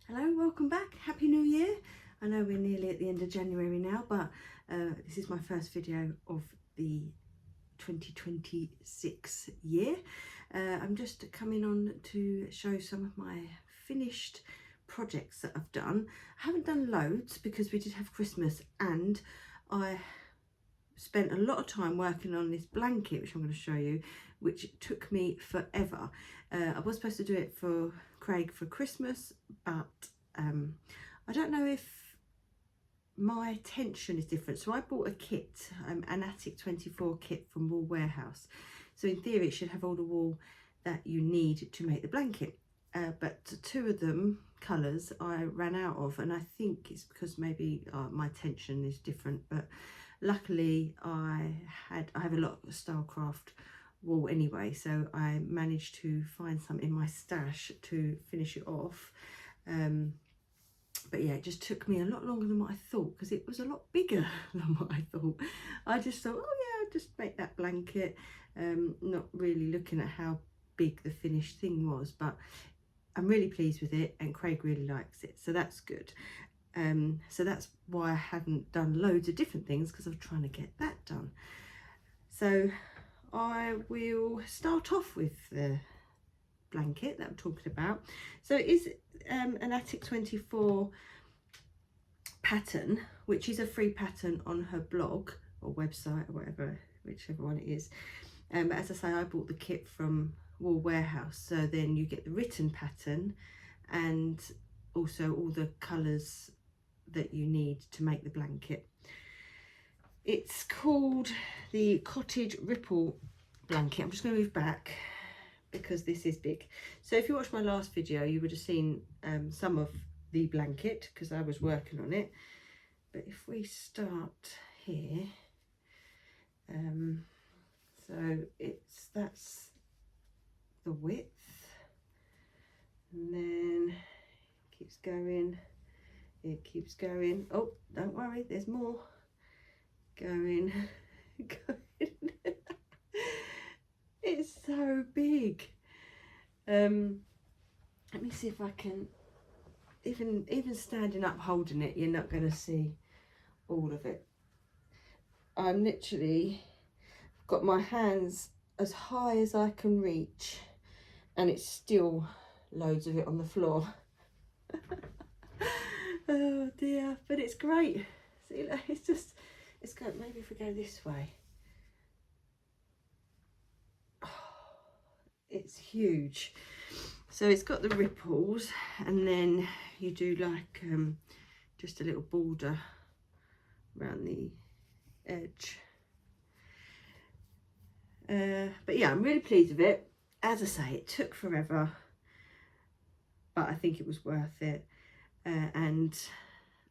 Hello, welcome back. Happy New Year. I know we're nearly at the end of January now, but this is my first video of the 2026 year. I'm just coming on to show some of my finished projects that I've done. I haven't done loads because we did have Christmas, and I spent a lot of time working on this blanket, which I'm going to show you, which took me forever. I was supposed to do it for Craig for Christmas, but I don't know if my attention is different. So I bought a kit, an Attic 24 kit from Wool Warehouse. So in theory it should have all the wool that you need to make the blanket. But two of them colours I ran out of, and I think it's because maybe my attention is different, but luckily I have a lot of Stylecraft wool anyway, so I managed to find some in my stash to finish it off. But yeah, it just took me a lot longer than what I thought, because it was a lot bigger than what I thought. I just thought, oh yeah, I'll just make that blanket, not really looking at how big the finished thing was, but I'm really pleased with it, and Craig really likes it, so that's good. So that's why I hadn't done loads of different things, because I was trying to get that done. So I will start off with the blanket that I'm talking about. So it is an Attic 24 pattern, which is a free pattern on her blog or website or whatever, whichever one it is. But as I say, I bought the kit from Wool Warehouse, so then you get the written pattern and also all the colours that you need to make the blanket. It's called the Cottage Ripple blanket. I'm just going to move back because this is big. So if you watched my last video, you would have seen some of the blanket because I was working on it. But if we start here, so that's the width, and then it keeps going, it keeps going. Oh, don't worry, there's more going. It's so big. Let me see if I can, even standing up holding it, you're not going to see all of it. I'm literally got my hands as high as I can reach, and it's still loads of it on the floor. Oh dear, but it's great. See, it's good. Maybe if we go this way. It's huge. So it's got the ripples, and then you do like just a little border around the edge. But yeah, I'm really pleased with it. As I say, it took forever, but I think it was worth it. And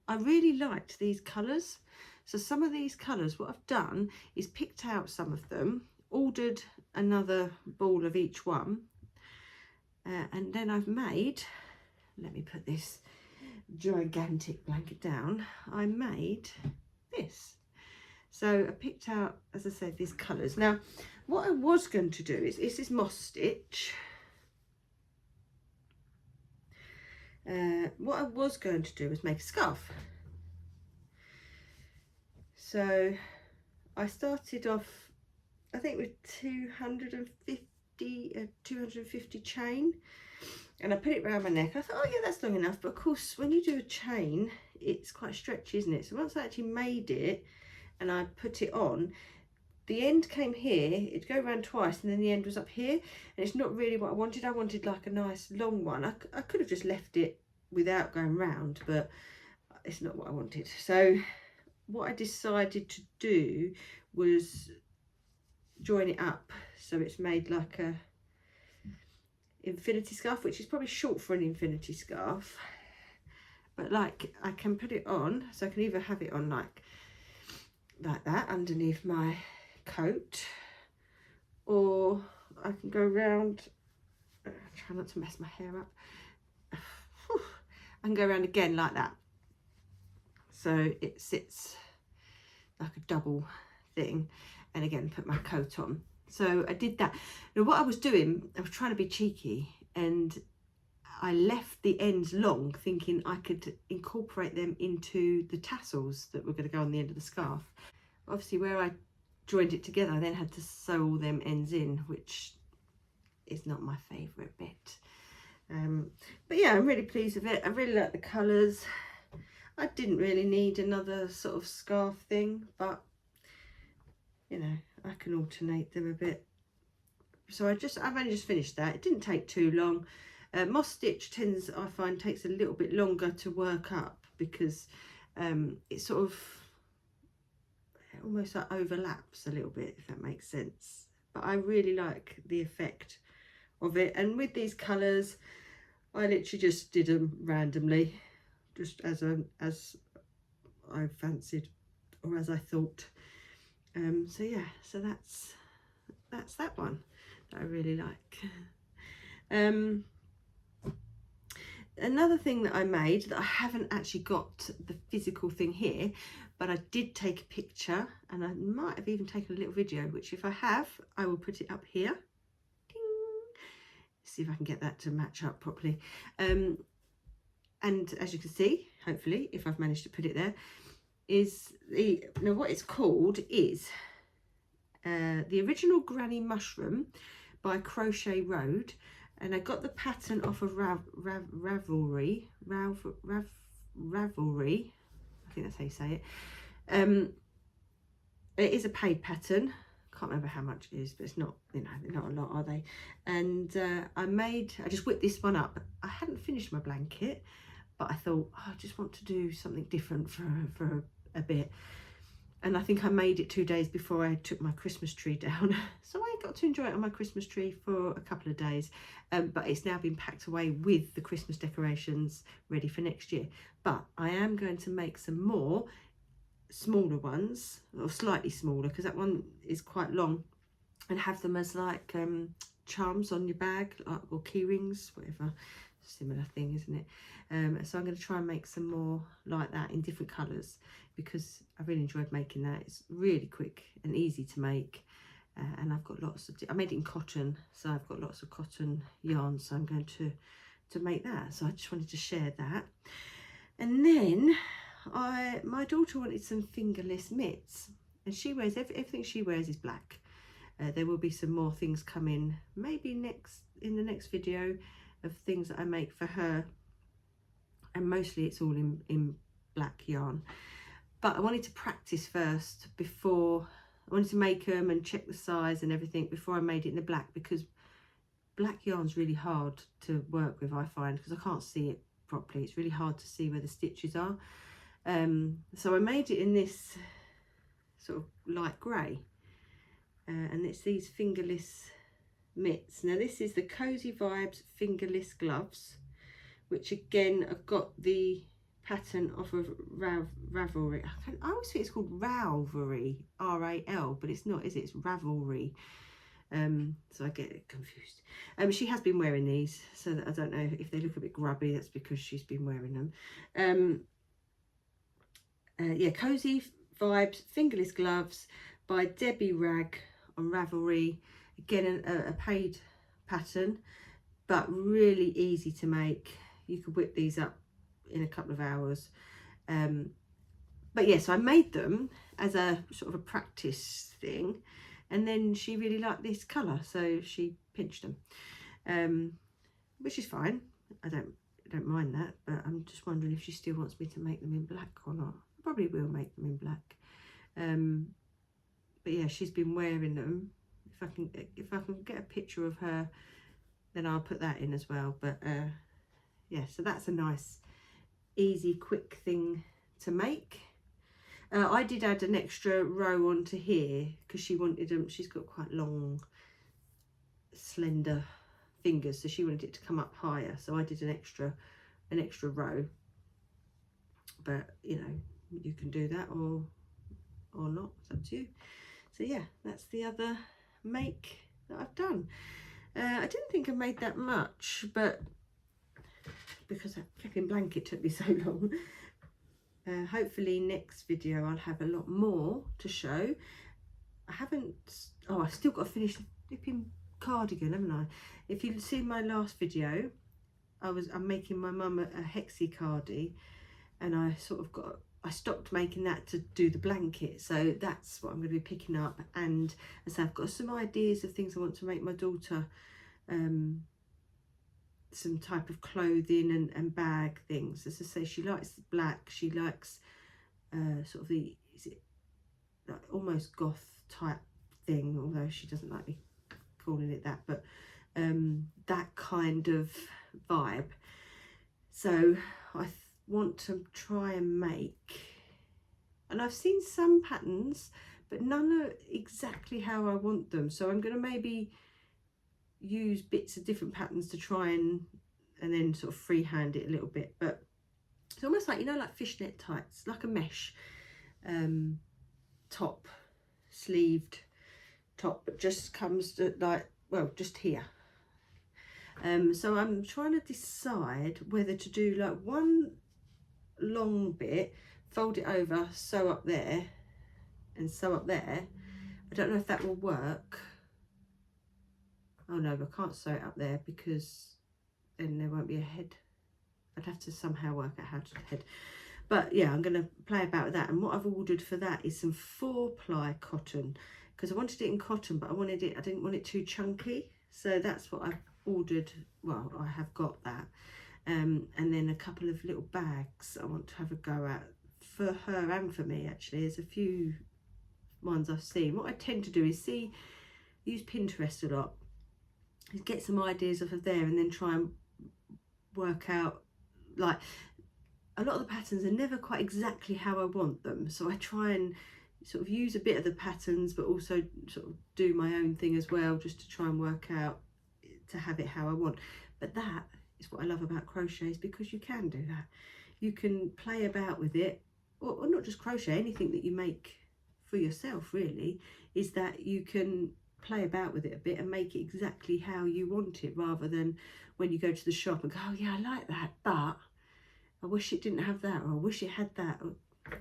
I really liked these colours. So some of these colours, what I've done is picked out some of them, ordered another ball of each one, and then I've made, let me put this gigantic blanket down, I made this. So I picked out, as I said, these colours. Now what I was going to do is this moss stitch. What I was going to do was make a scarf. So I started off, I think, with 250 chain, and I put it around my neck. I thought, oh yeah, that's long enough. But of course, when you do a chain, it's quite stretchy, isn't it? So once I actually made it and I put it on, the end came here, it'd go around twice, and then the end was up here, and it's not really what I wanted. I wanted like a nice long one. I could have just left it without going round, but it's not what I wanted. So what I decided to do was join it up, so it's made like a infinity scarf, which is probably short for an infinity scarf, but like I can put it on, so I can either have it on like that underneath my coat, or I can go around, try not to mess my hair up, I can go around again like that, so it sits like a double thing, and again put my coat on. So I did that. Now what I was doing, I was trying to be cheeky, and I left the ends long, thinking I could incorporate them into the tassels that were going to go on the end of the scarf. Obviously where I joined it together, I then had to sew all them ends in, which is not my favourite bit. But yeah, I'm really pleased with it. I really like the colours. I didn't really need another sort of scarf thing, but you know, I can alternate them a bit. So I've only just finished that. It didn't take too long. Moss stitch tends, I find, takes a little bit longer to work up because it sort of almost like overlaps a little bit, if that makes sense. But I really like the effect of it, and with these colours I literally just did them randomly, just as I fancied or as I thought. So yeah, so that's that one that I really like. Another thing that I made that I haven't actually got the physical thing here, but I did take a picture, and I might have even taken a little video, which if I have, I will put it up here. Ding. See if I can get that to match up properly. And as you can see, hopefully, if I've managed to put it there, is now what it's called is the original Granny Mushroom by Crochet Road, and I got the pattern off of Ravelry. I think that's how you say it. It is a paid pattern. Can't remember how much it is, but it's not, you know, not a lot, are they? And I just whipped this one up. I hadn't finished my blanket, but I thought, oh, I just want to do something different for a bit. And I think I made it 2 days before I took my Christmas tree down. So I got to enjoy it on my Christmas tree for a couple of days. But it's now been packed away with the Christmas decorations ready for next year. But I am going to make some more smaller ones, or slightly smaller, because that one is quite long, and have them as like charms on your bag, like, or key rings, whatever. Similar thing, isn't it? So I'm going to try and make some more like that in different colours, because I really enjoyed making that. It's really quick and easy to make, and I've got lots of, I made it in cotton, so I've got lots of cotton yarn, so I'm going to make that. So I just wanted to share that. And then my daughter wanted some fingerless mitts, and she wears everything she wears is black. There will be some more things coming, maybe in the next video, of things that I make for her, and mostly it's all in black yarn. But I wanted to practice first before I wanted to make them and check the size and everything before I made it in the black, because black yarn's really hard to work with, I find, because I can't see it properly. It's really hard to see where the stitches are. So I made it in this sort of light grey, and it's these fingerless mitts. Now this is the Cozy Vibes fingerless gloves, which again I've got the pattern off of Ravelry. I always think it's called Ravelry, R-A-L, but it's not, is it? It's Ravelry. So I get it confused. She has been wearing these, so that I don't know if they look a bit grubby, that's because she's been wearing them. Yeah, Cozy Vibes fingerless gloves by Debbie Rag on Ravelry. Again, a paid pattern, but really easy to make. You could whip these up in a couple of hours. But yes, I made them as a sort of a practice thing, and then she really liked this colour, so she pinched them, which is fine. I don't mind that, but I'm just wondering if she still wants me to make them in black or not. I probably will make them in black. But yeah, she's been wearing them. If I can get a picture of her, then I'll put that in as well. But yeah, so that's a nice, easy, quick thing to make. I did add an extra row onto here because she wanted them. She's got quite long, slender fingers, so she wanted it to come up higher. So I did an extra row. But you know, you can do that or not. It's up to you. So yeah, that's the other make that I've done. I didn't think I made that much, but because that flipping blanket took me so long. Hopefully next video I'll have a lot more to show. I've still got to finish the flipping cardigan, haven't I? If you've seen my last video, I'm making my mum a hexie cardie, and I stopped making that to do the blanket, so that's what I'm going to be picking up. And so I've got some ideas of things I want to make my daughter, some type of clothing and bag things. As I say, she likes black, she likes sort of the, is it like almost goth type thing, although she doesn't like me calling it that, but that kind of vibe. So I want to try and make, and I've seen some patterns but none are exactly how I want them, so I'm going to maybe use bits of different patterns to try and then sort of freehand it a little bit. But it's almost like, you know, like fishnet tights, like a mesh top, sleeved top, but just comes to like, well, just here. So I'm trying to decide whether to do like one long bit, fold it over, sew up there and sew up there. I don't know if that will work. Oh no, I can't sew it up there because then there won't be a head. I'd have to somehow work out how to do the head. But yeah, I'm going to play about with that. And what I've ordered for that is some 4-ply cotton, because I wanted it in cotton, but I didn't want it too chunky. So that's what I've ordered. Well, I have got that. And then a couple of little bags I want to have a go at for her and for me, actually. There's a few ones I've seen. What I tend to do is use Pinterest a lot, get some ideas off of there, and then try and work out, like, a lot of the patterns are never quite exactly how I want them, so I try and sort of use a bit of the patterns but also sort of do my own thing as well, just to try and work out to have it how I want. But that is what I love about crochet, is because you can do that. You can play about with it, or not just crochet, anything that you make for yourself really, is that you can play about with it a bit and make it exactly how you want it, rather than when you go to the shop and go, oh yeah, I like that, but I wish it didn't have that, or I wish it had that.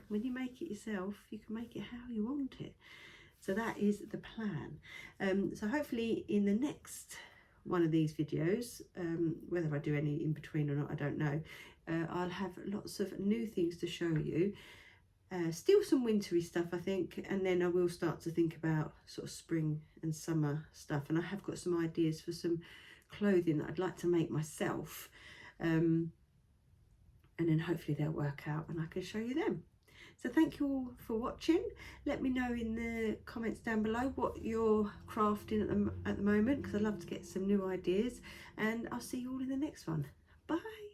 When you make it yourself, you can make it how you want it. So that is the plan. So hopefully in the next one of these videos, whether I do any in between or not, I don't know, I'll have lots of new things to show you. Still some wintry stuff, I think, and then I will start to think about sort of spring and summer stuff. And I have got some ideas for some clothing that I'd like to make myself, and then hopefully they'll work out and I can show you them. So thank you all for watching. Let me know in the comments down below what you're crafting at the moment, because I'd love to get some new ideas, and I'll see you all in the next one. Bye.